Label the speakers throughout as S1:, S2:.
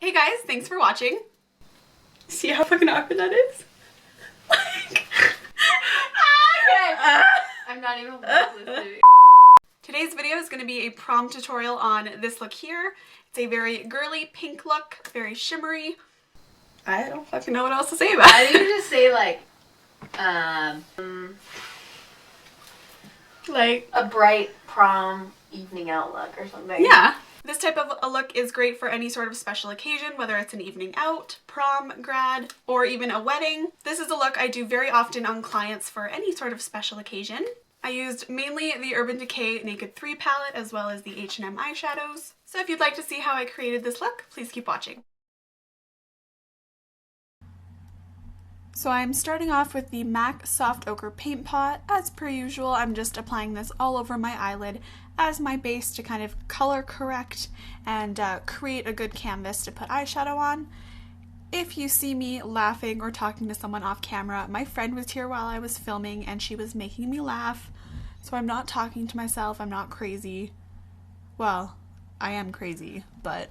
S1: Hey guys, thanks for watching. See how fucking awkward that is? Like,
S2: I'm not even listening.
S1: Today's video is going to be a prom tutorial on this look here. It's a very girly pink look, very shimmery. I don't fucking know what else to say about it.
S2: I think you just say like a bright prom evening out look or something.
S1: Yeah. This type of a look is great for any sort of special occasion, whether it's an evening out, prom, grad, or even a wedding. This is a look I do very often on clients for any sort of special occasion. I used mainly the Urban Decay Naked 3 palette as well as the H&M eyeshadows. So if you'd like to see how I created this look, please keep watching. So I'm starting off with the MAC Soft Ochre Paint Pot. As per usual, I'm just applying this all over my eyelid as my base to kind of color correct and create a good canvas to put eyeshadow on. If you see me laughing or talking to someone off camera, my friend was here while I was filming and she was making me laugh. So I'm not talking to myself, I'm not crazy. Well, I am crazy, but...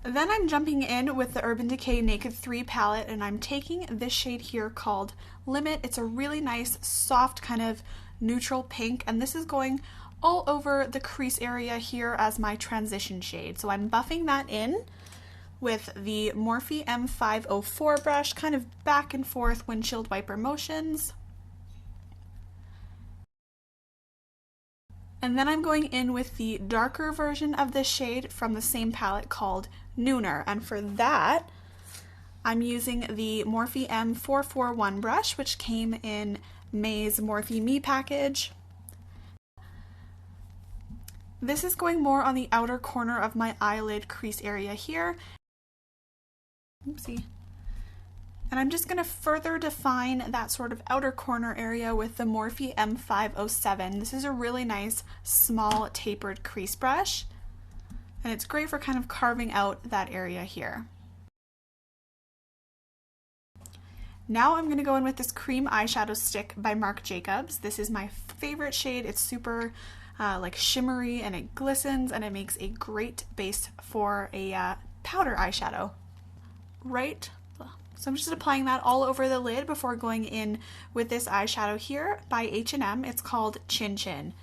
S1: Then I'm jumping in with the Urban Decay Naked 3 palette and I'm taking this shade here called Limit. It's a really nice, soft kind of neutral pink, and this is going all over the crease area here as my transition shade. So I'm buffing that in with the Morphe M504 brush, kind of back and forth windshield wiper motions. And then I'm going in with the darker version of this shade from the same palette called Nooner. And for that, I'm using the Morphe M441 brush, which came in May's Morphe Me package. This is going more on the outer corner of my eyelid crease area here. Oopsie. And I'm just going to further define that sort of outer corner area with the Morphe M507. This is a really nice, small, tapered crease brush. And it's great for kind of carving out that area here. Now I'm going to go in with this cream eyeshadow stick by Marc Jacobs. This is my favorite shade. It's super like shimmery and it glistens and it makes a great base for a powder eyeshadow. Right. So I'm just applying that all over the lid before going in with this eyeshadow here by H&M. It's called Chin Chin.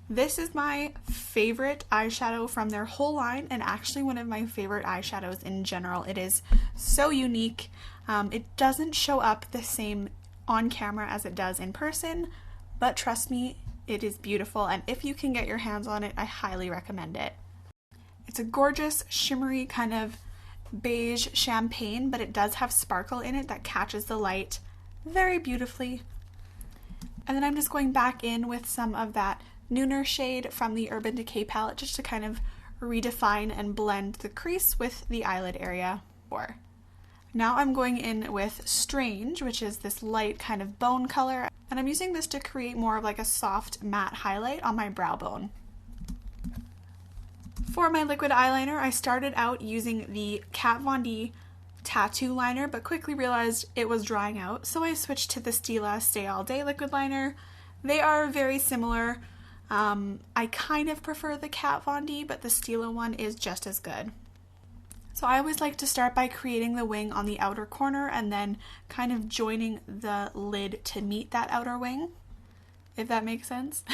S1: This is my favorite eyeshadow from their whole line and actually one of my favorite eyeshadows in general. It is so unique. It doesn't show up the same on camera as it does in person, but trust me, it is beautiful, and if you can get your hands on it, I highly recommend it. It's a gorgeous, shimmery kind of beige champagne, but it does have sparkle in it that catches the light very beautifully. And then I'm just going back in with some of that Nooner shade from the Urban Decay palette just to kind of redefine and blend the crease with the eyelid area. Now I'm going in with Strange, which is this light kind of bone color, and I'm using this to create more of like a soft matte highlight on my brow bone. For my liquid eyeliner, I started out using the Kat Von D tattoo liner, but quickly realized it was drying out, so I switched to the Stila Stay All Day liquid liner. They are very similar. I kind of prefer the Kat Von D, but the Stila one is just as good. So I always like to start by creating the wing on the outer corner and then kind of joining the lid to meet that outer wing, if that makes sense.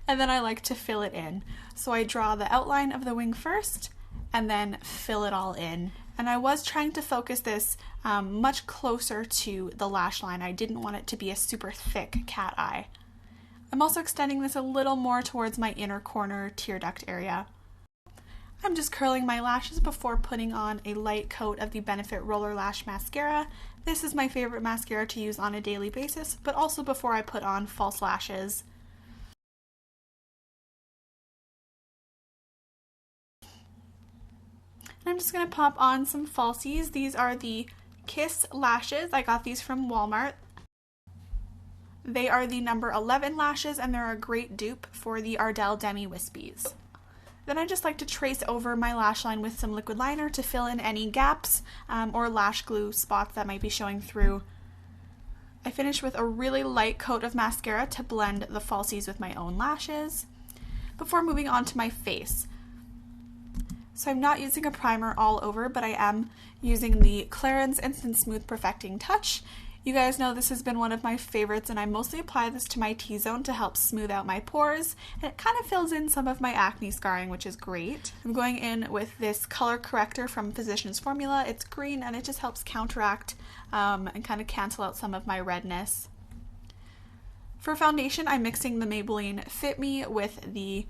S1: And then I like to fill it in. So I draw the outline of the wing first and then fill it all in. And I was trying to focus this much closer to the lash line. I didn't want it to be a super thick cat eye. I'm also extending this a little more towards my inner corner tear duct area. I'm just curling my lashes before putting on a light coat of the Benefit Roller Lash Mascara. This is my favorite mascara to use on a daily basis, but also before I put on false lashes. And I'm just going to pop on some falsies. These are the Kiss lashes. I got these from Walmart. They are the number 11 lashes and they're a great dupe for the Ardell Demi Wispies. Then I just like to trace over my lash line with some liquid liner to fill in any gaps or lash glue spots that might be showing through. I finish with a really light coat of mascara to blend the falsies with my own lashes before moving on to my face. So I'm not using a primer all over, but I am using the Clarins Instant Smooth Perfecting Touch. You guys know this has been one of my favorites, and I mostly apply this to my T-zone to help smooth out my pores, and it kind of fills in some of my acne scarring, which is great. I'm going in with this color corrector from Physicians Formula. It's green, and it just helps counteract and kind of cancel out some of my redness. For foundation, I'm mixing the Maybelline Fit Me with the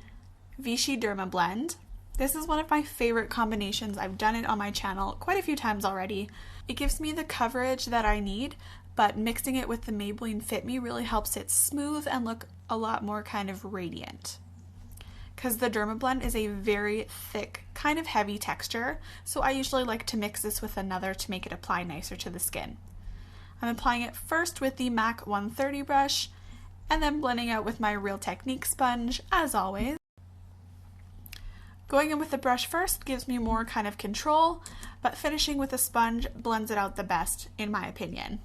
S1: Vichy Dermablend. This is one of my favorite combinations. I've done it on my channel quite a few times already. It gives me the coverage that I need, but mixing it with the Maybelline Fit Me really helps it smooth and look a lot more kind of radiant. Because the Dermablend is a very thick, kind of heavy texture, so I usually like to mix this with another to make it apply nicer to the skin. I'm applying it first with the MAC 130 brush, and then blending out with my Real Technique sponge, as always. Going in with the brush first gives me more kind of control, but finishing with a sponge blends it out the best, in my opinion.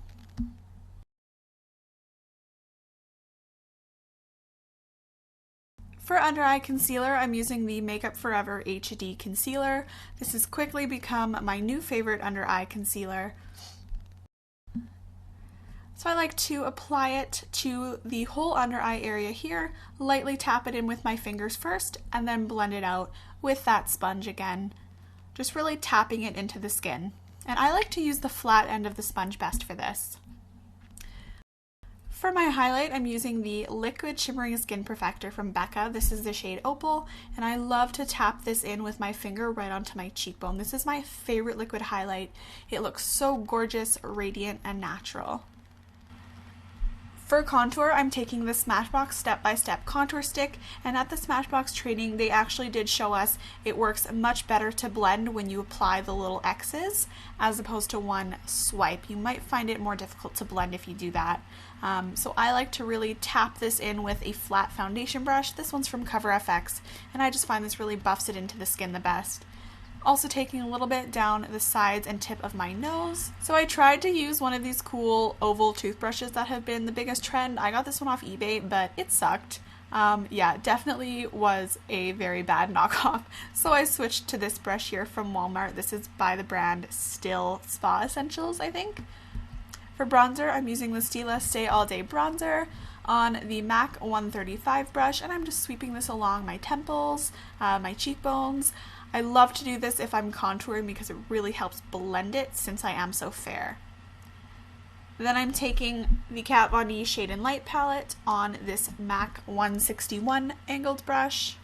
S1: For under eye concealer, I'm using the Makeup Forever HD Concealer. This has quickly become my new favorite under eye concealer. So I like to apply it to the whole under eye area here, lightly tap it in with my fingers first, and then blend it out with that sponge again. Just really tapping it into the skin. And I like to use the flat end of the sponge best for this. For my highlight, I'm using the Liquid Shimmering Skin Perfector from Becca. This is the shade Opal, and I love to tap this in with my finger right onto my cheekbone. This is my favorite liquid highlight. It looks so gorgeous, radiant, and natural. For contour, I'm taking the Smashbox step-by-step contour stick, and at the Smashbox training, they actually did show us it works much better to blend when you apply the little X's as opposed to one swipe. You might find it more difficult to blend if you do that. So I like to really tap this in with a flat foundation brush. This one's from Cover FX, and I just find this really buffs it into the skin the best. Also taking a little bit down the sides and tip of my nose. So I tried to use one of these cool oval toothbrushes that have been the biggest trend. I got this one off eBay, but it sucked. Yeah, definitely was a very bad knockoff. So I switched to this brush here from Walmart. This is by the brand Still Spa Essentials, I think. For bronzer, I'm using the Stila Stay All Day Bronzer on the MAC 135 brush, and I'm just sweeping this along my temples, my cheekbones. I love to do this if I'm contouring because it really helps blend it since I am so fair. Then I'm taking the Kat Von D Shade and Light palette on this MAC 161 angled brush.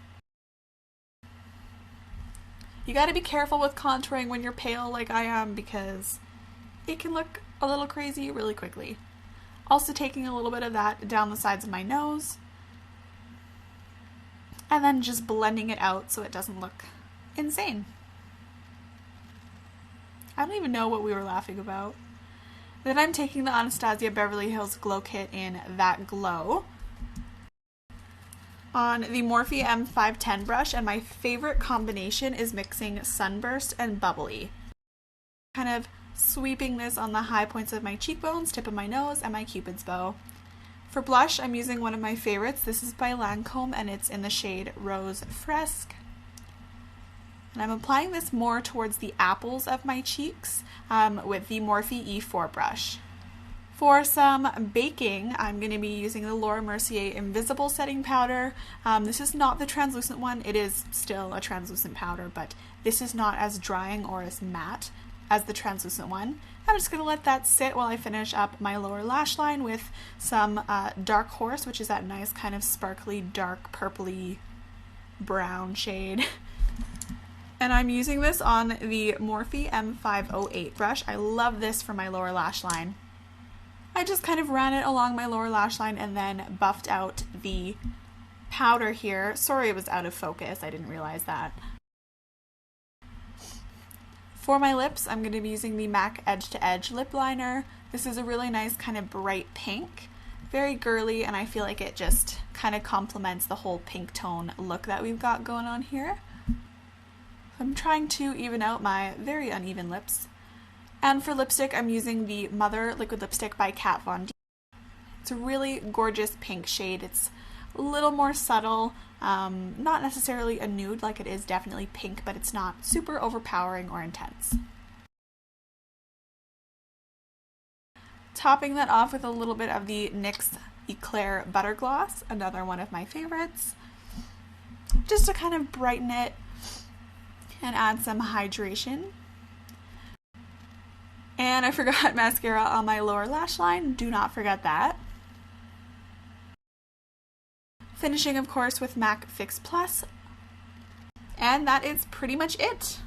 S1: You gotta be careful with contouring when you're pale like I am because it can look a little crazy really quickly. Also taking a little bit of that down the sides of my nose and then just blending it out so it doesn't look insane. I don't even know what we were laughing about. Then I'm taking the Anastasia Beverly Hills Glow Kit in That Glow on the Morphe M510 brush, and my favorite combination is mixing Sunburst and Bubbly. Kind of sweeping this on the high points of my cheekbones, tip of my nose, and my Cupid's bow. For blush, I'm using one of my favorites. This is by Lancome, and it's in the shade Rose Fresque. And I'm applying this more towards the apples of my cheeks with the Morphe E4 brush. For some baking, I'm going to be using the Laura Mercier Invisible Setting Powder. This is not the translucent one. It is still a translucent powder, but this is not as drying or as matte as the translucent one. I'm just going to let that sit while I finish up my lower lash line with some Dark Horse, which is that nice kind of sparkly, dark, purpley brown shade. And I'm using this on the Morphe M508 brush. I love this for my lower lash line. I just kind of ran it along my lower lash line and then buffed out the powder here. Sorry it was out of focus, I didn't realize that. For my lips, I'm going to be using the MAC Edge to Edge lip liner. This is a really nice kind of bright pink, very girly, and I feel like it just kind of complements the whole pink tone look that we've got going on here. I'm trying to even out my very uneven lips. And for lipstick, I'm using the Mother Liquid Lipstick by Kat Von D. It's a really gorgeous pink shade. It's a little more subtle, not necessarily a nude like it is definitely pink, but it's not super overpowering or intense. Topping that off with a little bit of the NYX Eclair Butter Gloss, another one of my favorites, just to kind of brighten it and add some hydration. And I forgot mascara on my lower lash line, do not forget that. Finishing, of course, with MAC Fix Plus. And that is pretty much it.